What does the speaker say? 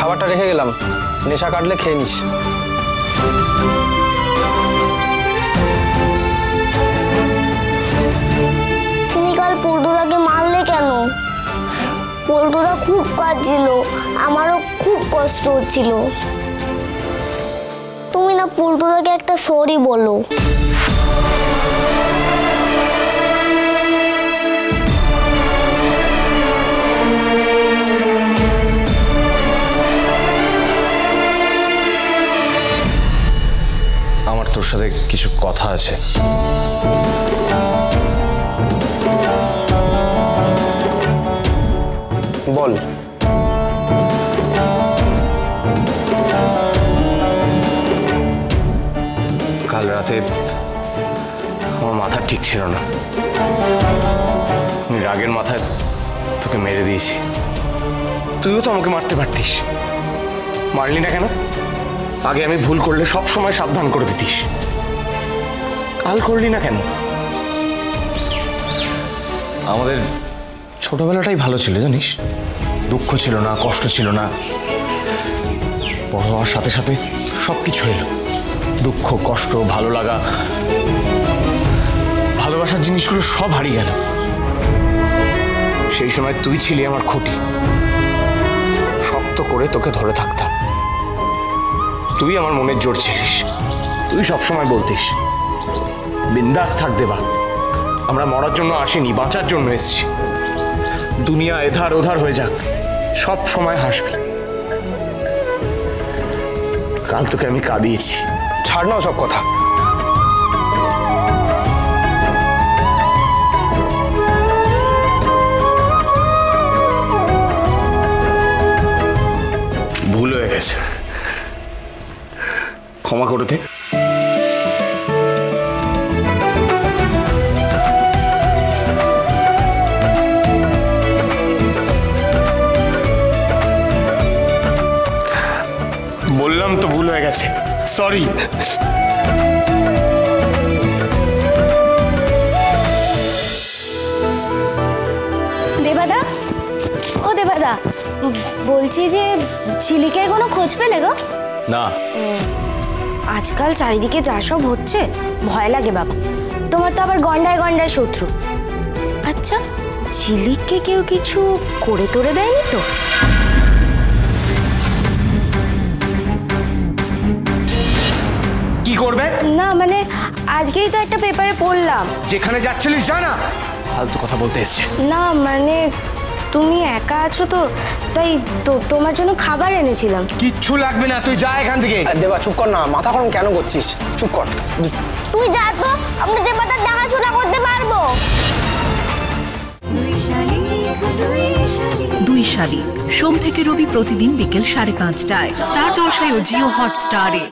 খাবারটা রেখে গেলাম, নেশা কাটলে খেয়ে নিস। তুমি কাল পল্টুদাকে মারলে কেন? পল্টুদা খুব কাঁদছিল, আমারও খুব কষ্ট হচ্ছিল। তুমি না পল্টুদাকে একটা সরি বলো। আমার তোর সাথে কিছু কথা আছে। বল। কাল রাতে আমার মাথা ঠিক ছিল না, আমি রাগের মাথায় তোকে মেরে দিয়েছি। তুইও তো আমাকে মারতে পারতিস, মারলি না কেন? আগে আমি ভুল করলে সব সময় সাবধান করে দিতিস, কাল করলি না কেন? আমাদের ছোটবেলাটাই ভালো ছিল জানিস, দুঃখ ছিল না, কষ্ট ছিল না। বড় হওয়ার সাথে সাথে সব কিছু এলো, দুঃখ, কষ্ট, ভালো লাগা, ভালোবাসার জিনিসগুলো সব হারিয়ে গেল। সেই সময় তুই ছিলি আমার খুঁটি, শক্ত করে তোকে ধরে থাকতাম। তুই আমার মনের জোর ছিলিস, তুই সবসময় বলতিস বিন্দাস থাক দেবা, আমরা মরার জন্য আসিনি, বাঁচার জন্য এসেছি। দুনিয়া এধার ওধার হয়ে যাক, সব সময় হাসবি। কাল তোকে আমি কাঁদিয়েছি। ছাড় না সব কথা। ভুল হয়ে গেছে, ক্ষমা করে দে। বললাম তো ভুল হয়ে গেছে, সরি। দেবাদা, ও দেবাদা, বলছি যে ঝিলিকের কোনো খোঁজ পেলে গো? না। আজকাল চারিদিকে যা সব হচ্ছে ভয় লাগে বাবা, তোমার তো আবার গন্ডায় গন্ডায় শত্রু। আচ্ছা, ঝিলিককে কেউ কিছু করে তোরে দেয়নি তো? কি করবে? না মানে আজকেই তো একটা পেপারে পড়লাম। যেখানে যাচ্ছিলিস জানা, ফালতু কথা বলতে এসছে। না মানে তুমি একা আছো তো, তাই তোমার জন্য খাবার এনেছিলাম। কিচ্ছু লাগবে না, তুই যা এখান থেকে। দেবা চুপ কর না, মাথা গরম কেন করছিস? চুপ কর। তুই যা তো, আমরা দেবাটার দেখাশোনা করতে পারবো। দুই শালিক সোম থেকে রবি প্রতিদিন বিকেল 5:30টায় স্টার জলসায় ও জিও হটস্টারে।